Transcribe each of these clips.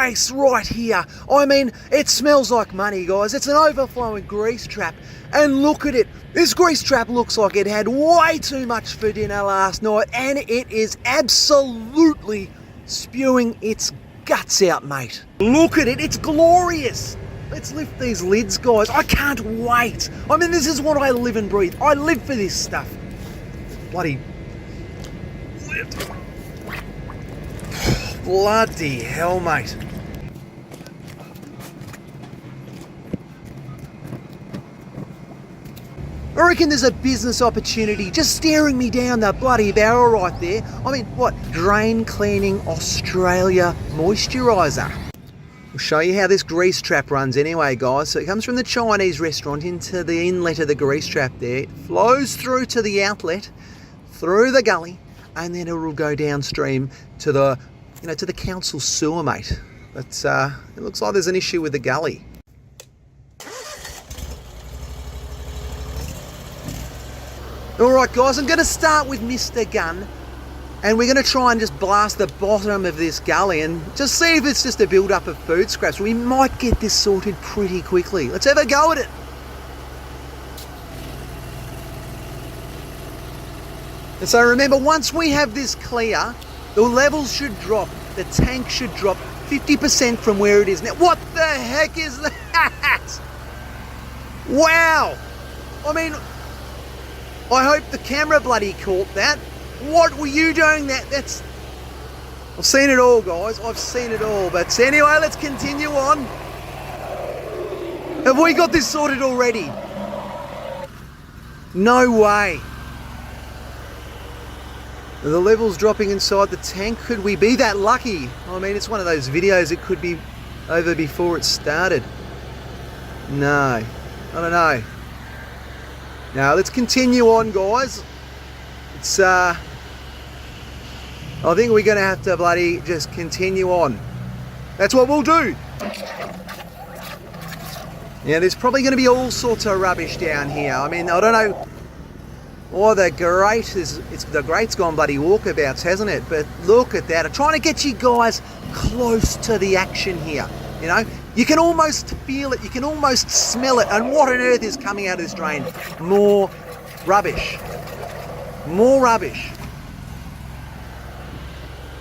space right here. I mean, it smells like money, guys. It's an overflowing grease trap. And look at it. This grease trap looks like it had way too much for dinner last night, and it is absolutely spewing its guts out, mate. Look at it. It's glorious. Let's lift these lids, guys. I can't wait. I mean, this is what I live and breathe. I live for this stuff. Bloody lift. Bloody hell, mate. I reckon there's a business opportunity just staring me down the bloody barrel right there. I mean, what? Drain Cleaning Australia Moisturiser. We'll show you how this grease trap runs anyway, guys. So it comes from the Chinese restaurant into the inlet of the grease trap there. It flows through to the outlet, through the gully, and then it will go downstream to the, to the council sewer, mate. But it looks like there's an issue with the gully. All right, guys, I'm going to start with Mr. Gun. And we're going to try and just blast the bottom of this gully and just see if it's just a build-up of food scraps. We might get this sorted pretty quickly. Let's have a go at it. And so remember, once we have this clear, the levels should drop. The tank should drop 50% from where it is now. What the heck is that? Wow. I mean, I hope the camera bloody caught that. What were you doing that? I've seen it all, guys. I've seen it all. But anyway, let's continue on. Have we got this sorted already? No way. Are the levels dropping inside the tank? Could we be that lucky? I mean, it's one of those videos that could be over before it started. No, I don't know. Now, let's continue on, guys. It's, I think we're going to have to bloody just continue on. That's what we'll do. Yeah, there's probably going to be all sorts of rubbish down here. I mean, I don't know. Oh, the grate's gone bloody walkabouts, hasn't it? But look at that. I'm trying to get you guys close to the action here. You can almost feel it. You can almost smell it. And what on earth is coming out of this drain? More rubbish. More rubbish.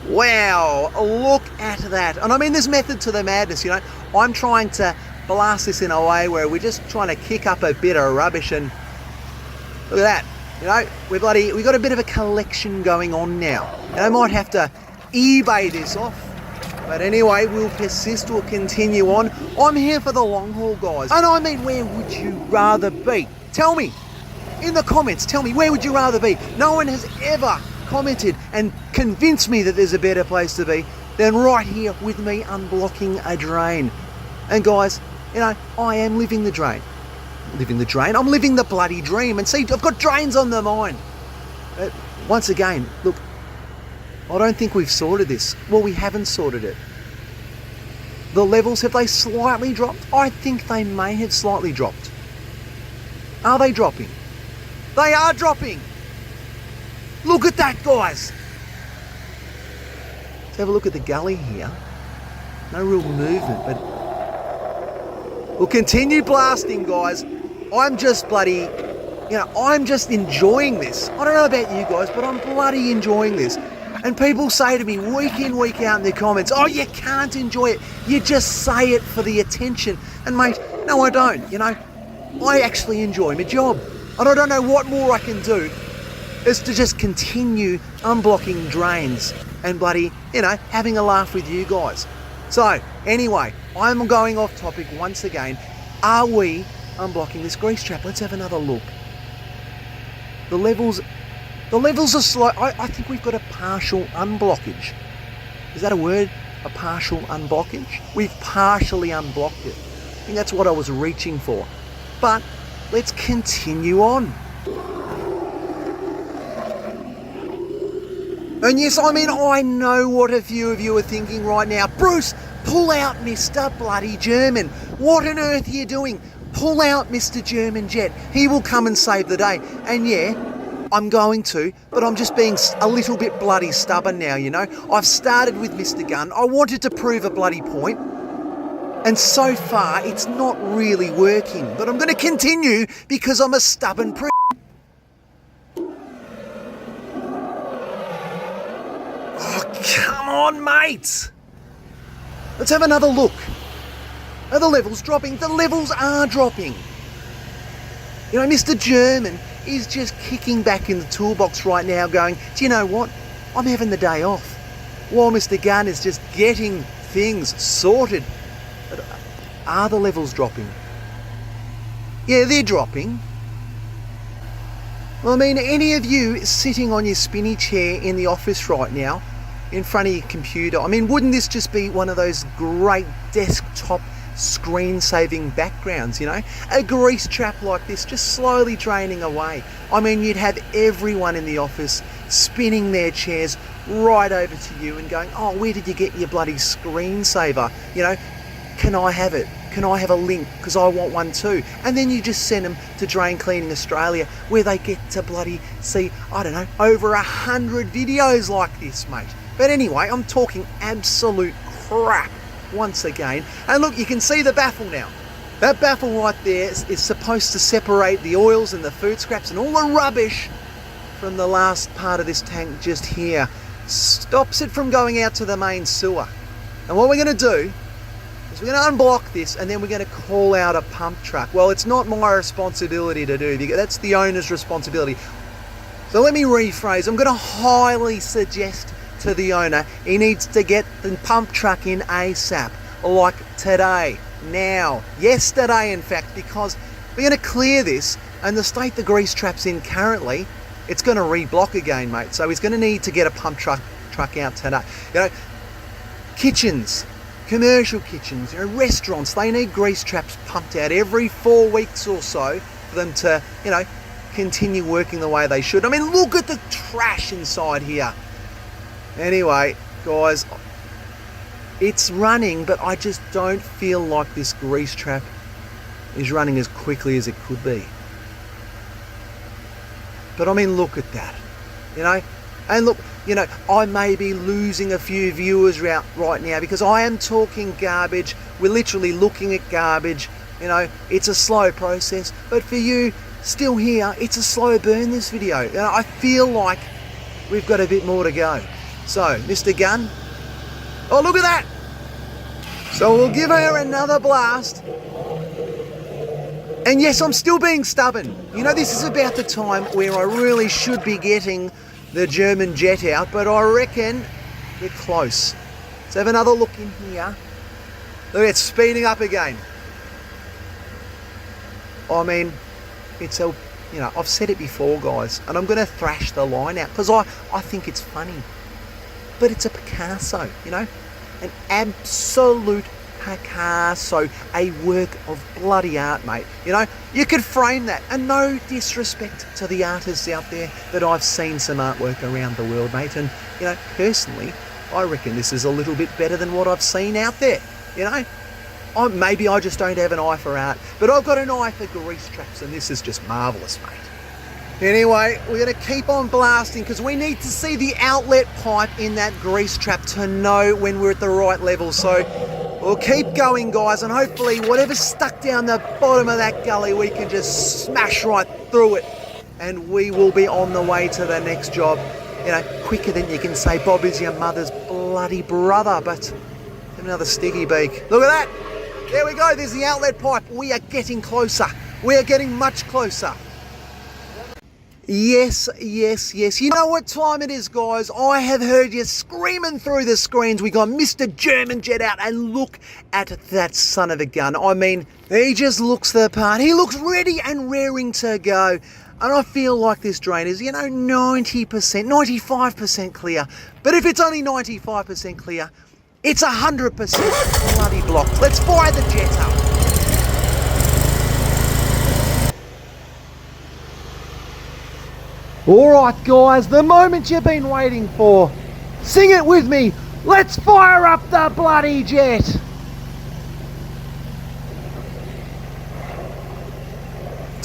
Wow, look at that. And I mean, there's method to the madness, I'm trying to blast this in a way where we're just trying to kick up a bit of rubbish, and look at that. We got a bit of a collection going on now. And I might have to eBay this off. But anyway, we'll persist, we'll continue on. I'm here for the long haul, guys. And I mean, where would you rather be? Tell me. In the comments, tell me, where would you rather be? No one has ever commented and convinced me that there's a better place to be than right here with me unblocking a drain. And guys, I am living the drain. I'm living the bloody dream. And see, I've got drains on the mind. Once again, look, I don't think we've sorted this. Well, we haven't sorted it. The levels, have they slightly dropped? I think they may have slightly dropped. Are they dropping? They are dropping. Look at that, guys. Let's have a look at the gully here. No real movement, but we'll continue blasting, guys. I'm just bloody, I'm just enjoying this. I don't know about you guys, but I'm bloody enjoying this. And people say to me week in, week out in their comments, oh, you can't enjoy it. You just say it for the attention. And mate, no, I don't. I actually enjoy my job. And I don't know what more I can do is to just continue unblocking drains and bloody, having a laugh with you guys. So, anyway, I'm going off topic once again. Are we unblocking this grease trap? Let's have another look. The levels are slow. I think we've got a partial unblockage. Is that a word? A partial unblockage? We've partially unblocked it. I think that's what I was reaching for. But let's continue on. And yes, I mean, I know what a few of you are thinking right now. Bruce, pull out Mr. Bloody German. What on earth are you doing? Pull out Mr. German Jet. He will come and save the day. And yeah, I'm going to, but I'm just being a little bit bloody stubborn now, you know. I've started with Mr. Gunn. I wanted to prove a bloody point, and so far it's not really working. But I'm going to continue because I'm a stubborn prick. Oh, come on, mate. Let's have another look. Are the levels dropping? The levels are dropping. You know, Mr. German is just kicking back in the toolbox right now going, do you know what? I'm having the day off. While Mr. Gunn is just getting things sorted. But are the levels dropping? Yeah, they're dropping. Well, I mean, any of you sitting on your spinny chair in the office right now, in front of your computer, I mean, wouldn't this just be one of those great desktop screen-saving backgrounds, you know? A grease trap like this just slowly draining away. I mean, you'd have everyone in the office spinning their chairs right over to you and going, oh, where did you get your bloody screensaver? You know, can I have it? Can I have a link? Because I want one too. And then you just send them to Drain Cleaning Australia, where they get to bloody see, I don't know, over 100 videos like this, mate. But anyway, I'm talking absolute crap once again. And look, you can see the baffle now. That baffle right there is supposed to separate the oils and the food scraps and all the rubbish from the last part of this tank just here. Stops it from going out to the main sewer. And what we're going to do is we're going to unblock this, and then we're going to call out a pump truck. Well, it's not my responsibility to do. That's the owner's responsibility. So let me rephrase. I'm going to highly suggest to the owner he needs to get the pump truck in ASAP, like today, now, yesterday in fact, because we're going to clear this, and the state the grease trap's in currently, it's going to reblock again, mate. So he's going to need to get a pump truck out today. You know, kitchens, commercial kitchens, you know, restaurants, they need grease traps pumped out every 4 weeks or so for them to, you know, continue working the way they should. I mean, look at the trash inside here. Anyway, guys, it's running, but I just don't feel like this grease trap is running as quickly as it could be. But I mean, look at that, you know, and look, you know, I may be losing a few viewers right now because I am talking garbage. We're literally looking at garbage, you know, it's a slow process, but for you still here, it's a slow burn, this video. You know, I feel like we've got a bit more to go. So, Mr. Gunn, oh, look at that. So we'll give her another blast. And yes, I'm still being stubborn. You know, this is about the time where I really should be getting the German jet out, but I reckon we're close. Let's have another look in here. Look, it's speeding up again. I mean, it's a, you know, I've said it before, guys, and I'm going to thrash the line out because I think it's funny. But it's a Picasso, you know, an absolute Picasso, a work of bloody art, mate. You know, you could frame that, and no disrespect to the artists out there, but I've seen some artwork around the world, mate, and, you know, personally, I reckon this is a little bit better than what I've seen out there, you know. Maybe I just don't have an eye for art, but I've got an eye for grease traps, and this is just marvellous, mate. Anyway, we're going to keep on blasting because we need to see the outlet pipe in that grease trap to know when we're at the right level. So we'll keep going, guys, and hopefully whatever's stuck down the bottom of that gully, we can just smash right through it, and we will be on the way to the next job. You know, quicker than you can say Bob is your mother's bloody brother. But another sticky beak. Look at that. There we go. There's the outlet pipe. We are getting closer. We are getting much closer. Yes, yes, yes. You know what time it is, guys? I have heard you screaming through the screens. We got Mr. German Jet out, and look at that son of a gun. I mean, he just looks the part. He looks ready and raring to go. And I feel like this drain is, you know, 90%, 95% clear. But if it's only 95% clear, it's 100% bloody blocked. Let's fire the jet up. Alright guys, the moment you've been waiting for. Sing it with me. Let's fire up the bloody jet.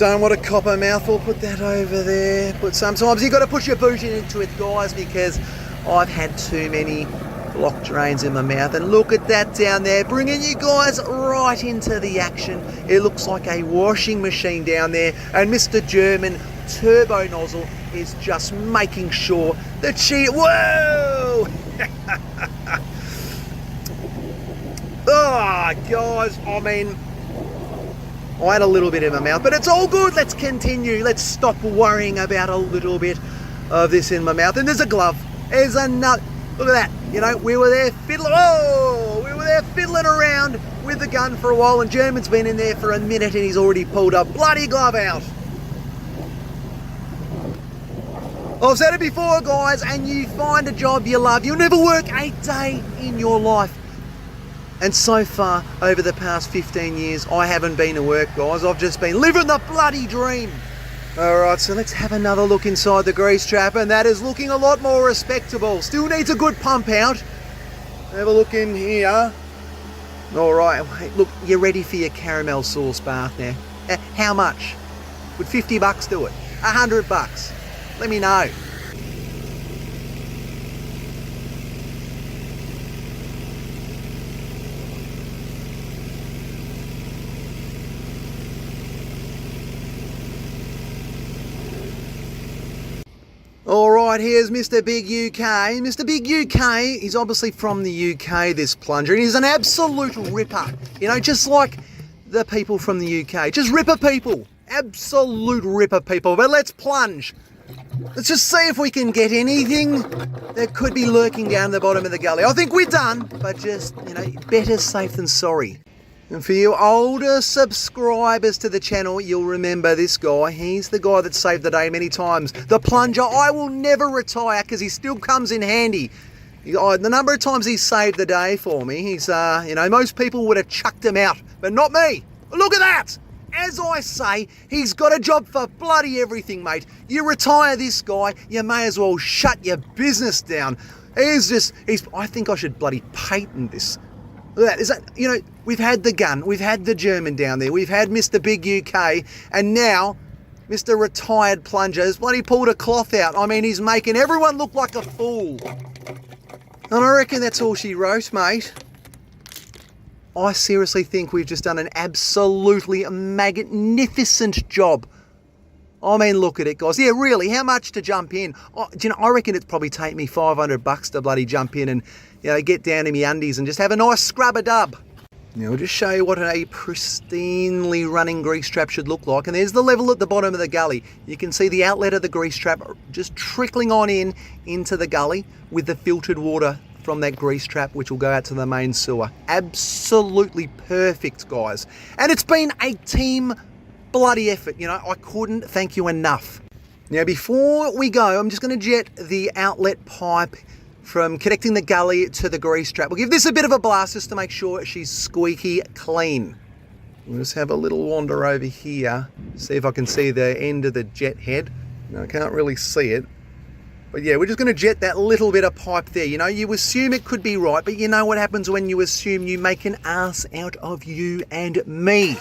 Don't want a copper mouthful, put that over there. But sometimes you've got to push your boot into it, guys, because I've had too many block drains in my mouth. And look at that down there, bringing you guys right into the action. It looks like a washing machine down there. And Mr. German turbo nozzle is just making sure that she... Whoa! Oh, guys, I mean... I had a little bit in my mouth, but it's all good. Let's continue. Let's stop worrying about a little bit of this in my mouth. And there's a glove. There's another. Look at that. You know, we were there fiddling. Oh, we were there fiddling around with the gun for a while, and German's been in there for a minute, and he's already pulled a bloody glove out. I've said it before, guys, and you find a job you love, you'll never work a day in your life. And so far, over the past 15 years, I haven't been to work, guys. I've just been living the bloody dream. All right, so let's have another look inside the grease trap, and that is looking a lot more respectable. Still needs a good pump out. Have a look in here. All right, look, you're ready for your caramel sauce bath now. How much? Would $50 do it? $100? Let me know. All right, here's Mr. Big UK. Mr. Big UK, he's obviously from the UK, this plunger, and he's an absolute ripper. You know, just like the people from the UK. Just ripper people. Absolute ripper people. But let's plunge. Let's just see if we can get anything that could be lurking down the bottom of the gully. I think we're done, but just, you know, better safe than sorry. And for you older subscribers to the channel, you'll remember this guy. He's the guy that saved the day many times. The plunger. I will never retire because he still comes in handy. The number of times he's saved the day for me, he's, you know, most people would have chucked him out, but not me. Look at that. As I say, he's got a job for bloody everything, mate. You retire this guy, you may as well shut your business down. I think I should bloody patent this. Look at that. Is that, you know, we've had the gun, we've had the German down there, we've had Mr. Big UK, and now Mr. Retired Plunger has bloody pulled a cloth out. I mean, he's making everyone look like a fool. And I reckon that's all she wrote, mate. I seriously think we've just done an absolutely magnificent job. I mean, look at it, guys. Yeah, really, how much to jump in? Oh, do you know, I reckon it'd probably take me $500 to bloody jump in and, you know, get down to me undies and just have a nice scrub-a-dub. Now, I'll just show you what a pristinely running grease trap should look like. And there's the level at the bottom of the gully. You can see the outlet of the grease trap just trickling on into the gully with the filtered water from that grease trap, which will go out to the main sewer. Absolutely perfect, guys. And it's been a team bloody effort. You know, I couldn't thank you enough. Now, before we go, I'm just going to jet the outlet pipe from connecting the gully to the grease trap. We'll give this a bit of a blast just to make sure she's squeaky clean. We'll just have a little wander over here, see if I can see the end of the jet head. No, I can't really see it. But yeah, we're just going to jet that little bit of pipe there. You know, you assume it could be right, but you know what happens when you assume? You make an ass out of you and me.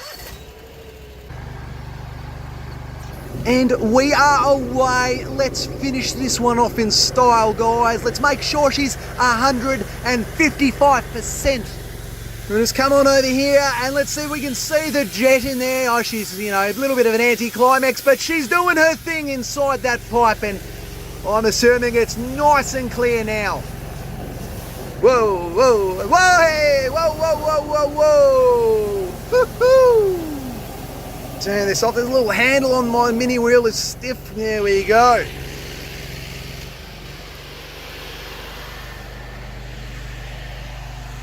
And we are away. Let's finish this one off in style, guys. Let's make sure she's 155%. We'll just come on over here and let's see if we can see the jet in there. Oh, she's, you know, a little bit of an anti-climax, but she's doing her thing inside that pipe, and I'm assuming it's nice and clear now. Whoa, whoa, whoa, hey, whoa, whoa, whoa, whoa, whoa. Woo-hoo. Turn this off. There's a little handle on my mini wheel is stiff. There we go.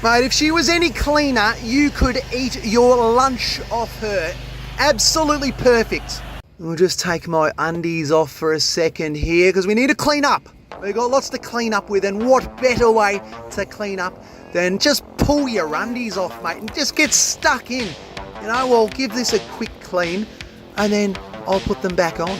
Mate, if she was any cleaner, you could eat your lunch off her. Absolutely perfect. We'll just take my undies off for a second here because we need to clean up. We've got lots to clean up with, and what better way to clean up than just pull your undies off, mate, and just get stuck in. You know, we'll give this a quick clean and then I'll put them back on.